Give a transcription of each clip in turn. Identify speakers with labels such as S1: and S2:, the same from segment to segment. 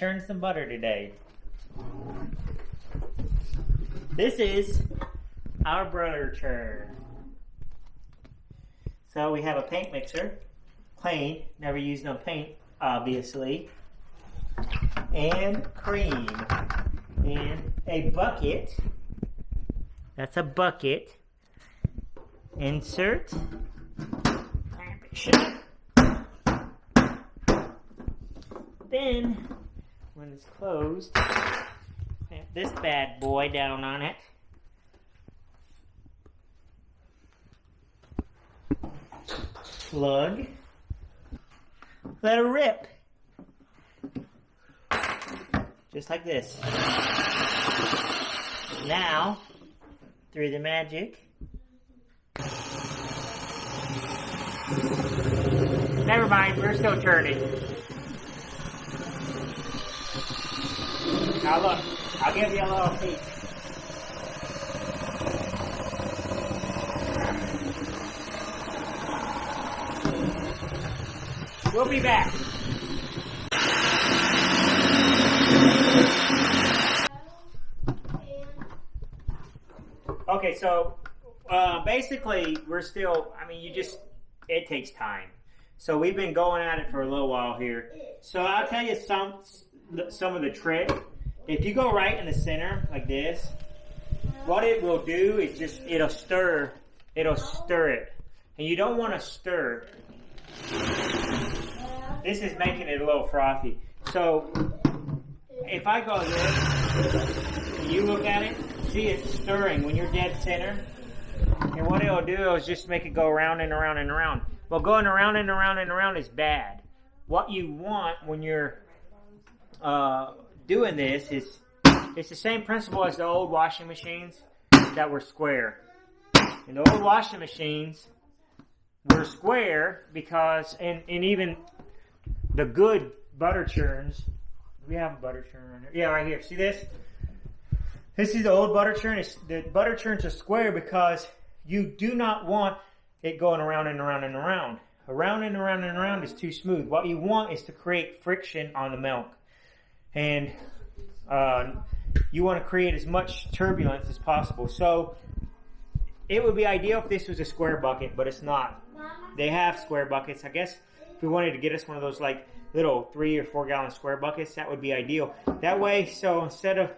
S1: churn some butter today. This is our butter churn. So we have a paint mixer, plain, never used no paint, obviously, and cream, and a bucket. That's a bucket. Insert. Then, when it's closed, clamp this bad boy down on it. Plug. Let it rip. Just like this. Now, through the magic. Never mind, we're still turning. Now look, I'll give you a little peek. We'll be back. Okay, so basically we're still, it takes time. So we've been going at it for a little while here. So I'll tell you some of the trick. If you go right in the center like this, what it will do is just, it'll stir it. And you don't want to stir. This is making it a little frothy. So if I go this, and you look at it, see it's stirring when you're dead center. And what it'll do is just make it go around and around and around. Well, going around and around and around is bad. What you want when you're doing this is, it's the same principle as the old washing machines that were square. And the old washing machines were square because, and even the good butter churns, we have a butter churn right here. Yeah, right here. See this? This is the old butter churn. The butter churns are square because you do not want it going around and around and around. Around and around and around is too smooth. What you want is to create friction on the milk. And you want to create as much turbulence as possible. So it would be ideal if this was a square bucket, but it's not. They have square buckets. I guess if we wanted to get us one of those like little 3 or 4 gallon square buckets, that would be ideal. That way, so instead of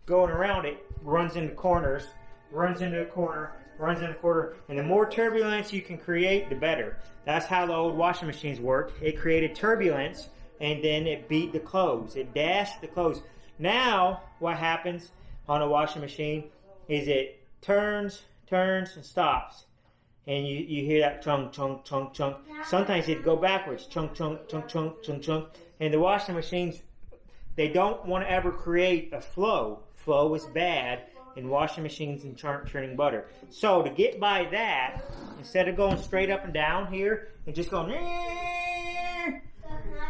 S1: going around it, runs into corners, runs into a corner, runs in a corner, and the more turbulence you can create, the better. That's how the old washing machines worked. It created turbulence, and then it beat the clothes. It dashed the clothes. Now, what happens on a washing machine is it turns, and stops. And you hear that chunk, chunk, chunk, chunk. Sometimes it'd go backwards, chunk, chunk, chunk, chunk, chunk, chunk. And the washing machines, they don't want to ever create a flow. Flow is bad in washing machines and churning butter. So to get by that, instead of going straight up and down here and just going,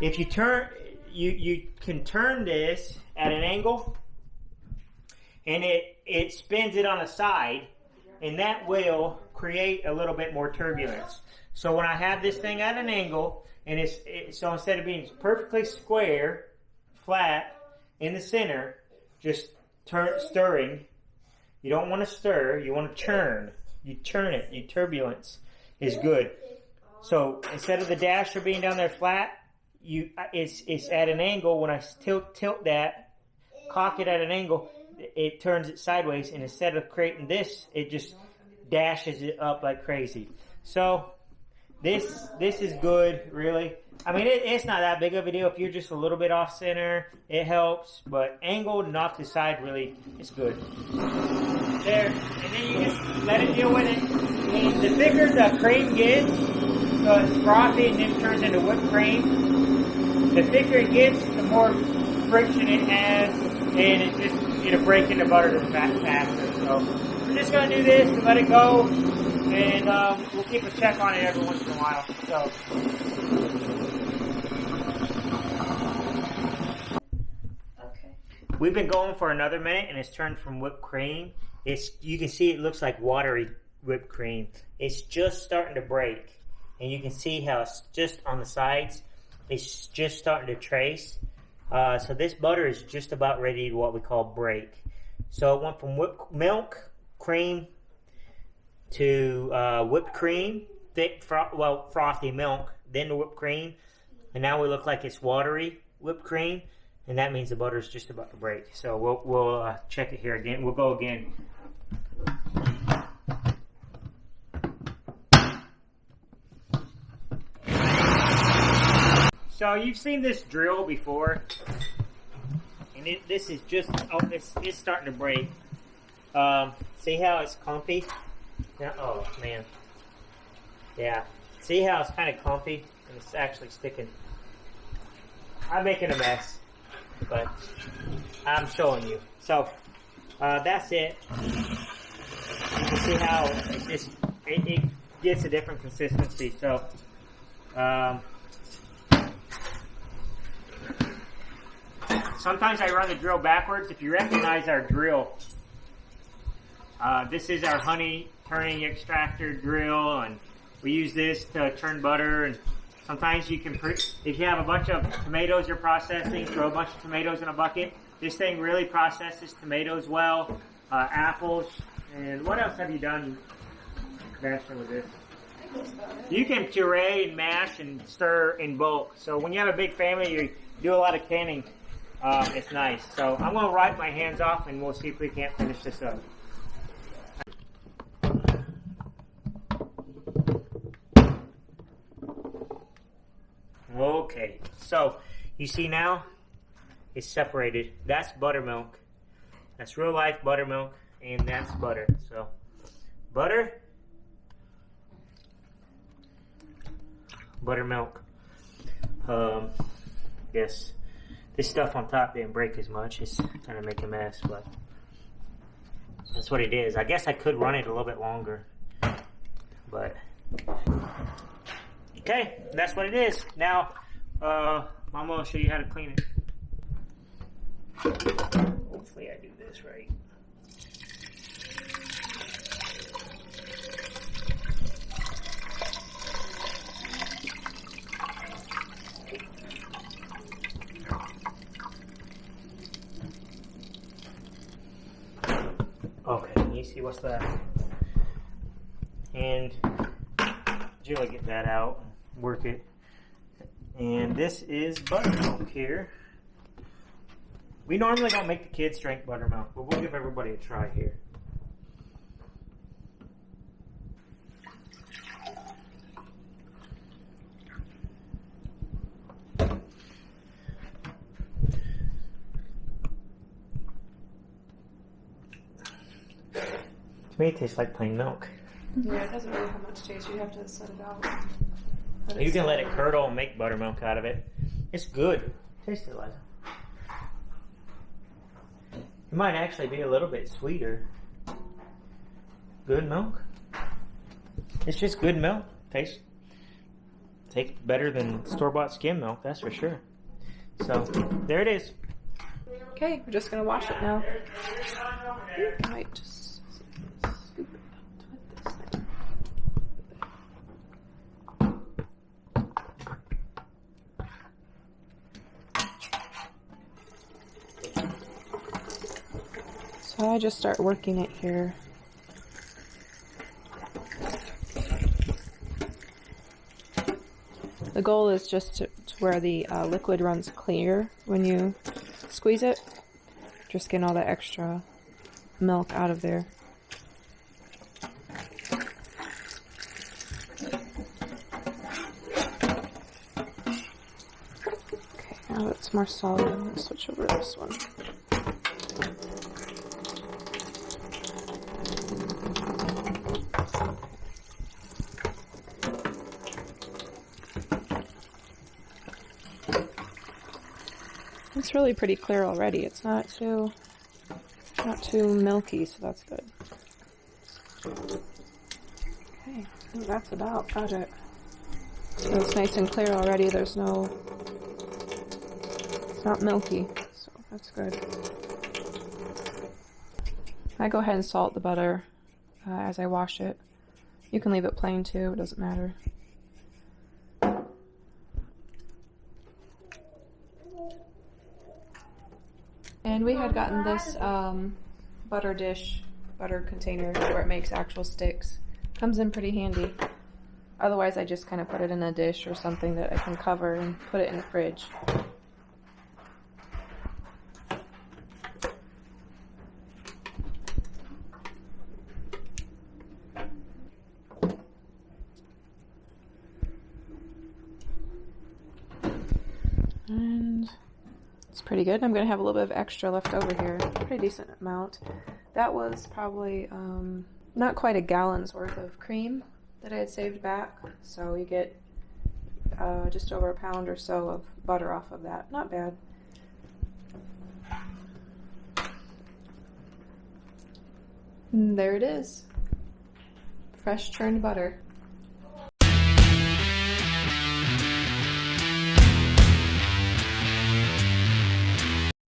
S1: if you turn, you can turn this at an angle, and it spins it on a side, and that will create a little bit more turbulence. So when I have this thing at an angle, and so instead of being perfectly square, flat in the center, just stirring. You don't want to stir, you want to churn. You churn it, you turbulence is good. So instead of the dasher being down there flat, it's at an angle. When I tilt that, cock it at an angle, it turns it sideways, and instead of creating this, it just dashes it up like crazy. So this is good, really. I mean, it's not that big of a deal. If you're just a little bit off center, it helps. But angled and off the side, really, it's good. There. And then you just let it deal with it. And the thicker the cream gets, so it's frothy and then turns into whipped cream, the thicker it gets, the more friction it has, and it'll break into butter faster. So we're just going to do this and let it go. And we'll keep a check on it every once in a while. So. We've been going for another minute, and it's turned from whipped cream. You can see it looks like watery whipped cream. It's just starting to break, and you can see how it's just on the sides. It's just starting to trace, So this butter is just about ready to what we call break. So it went from milk, cream, to whipped cream, thick, frothy milk, then the whipped cream, and now we look like it's watery whipped cream, and that means the butter is just about to break. So we'll check it here again. We'll go again. So you've seen this drill before, and this is just, it's starting to break. See how it's clumpy? Now, oh man, yeah. See how it's kind of clumpy, and it's actually sticking. I'm making a mess, but I'm showing you. So that's it. You can see how it gets a different consistency. So. Sometimes I run the drill backwards. If you recognize our drill, this is our honey turning extractor drill, and we use this to turn butter. And sometimes you can, if you have a bunch of tomatoes you're processing, throw a bunch of tomatoes in a bucket. This thing really processes tomatoes well, apples, and what else have you done, Sebastian, with this? You can puree and mash and stir in bulk. So when you have a big family, you do a lot of canning. It's nice. So I'm going to wipe my hands off, and we'll see if we can't finish this up. Okay, so you see now it's separated. That's buttermilk. That's real life buttermilk, and that's butter. So butter, buttermilk. Yes. This stuff on top didn't break as much. It's kind of make a mess, but that's what it is. I guess I could run it a little bit longer, but okay, that's what it is. Now, I'm gonna show you how to clean it. Hopefully, I do this right. Okay, you see what's that? And Jill will get that out, work it. And this is buttermilk here. We normally don't make the kids drink buttermilk, but we'll give everybody a try here. To me, it tastes like plain milk.
S2: Yeah, it doesn't really have much taste. You have to set it out.
S1: You can let it curdle and make buttermilk out of it. It's good. Taste it, Eliza. It might actually be a little bit sweeter. Good milk. It's just good milk. Tastes better than store-bought skim milk, that's for sure. So, there it is.
S2: Okay, we're just going to wash it now. I might just scoop it out with this thing. So I just start working it here. The goal is just to where the liquid runs clear when you squeeze it. Just getting all that extra milk out of there. Okay, now that it's more solid, I'm going to switch over to this one. It's really pretty clear already. It's not too milky, so that's good. Okay, I think that's about it. So it's nice and clear already. It's not milky, so that's good. I go ahead and salt the butter as I wash it. You can leave it plain too, it doesn't matter. And we had gotten this butter dish, butter container where it makes actual sticks. Comes in pretty handy. Otherwise, I just kind of put it in a dish or something that I can cover and put it in the fridge. And it's pretty good. I'm going to have a little bit of extra left over here. Pretty decent amount. That was probably not quite a gallon's worth of cream that I had saved back. So you get just over a pound or so of butter off of that. Not bad. And there it is. Fresh churned butter.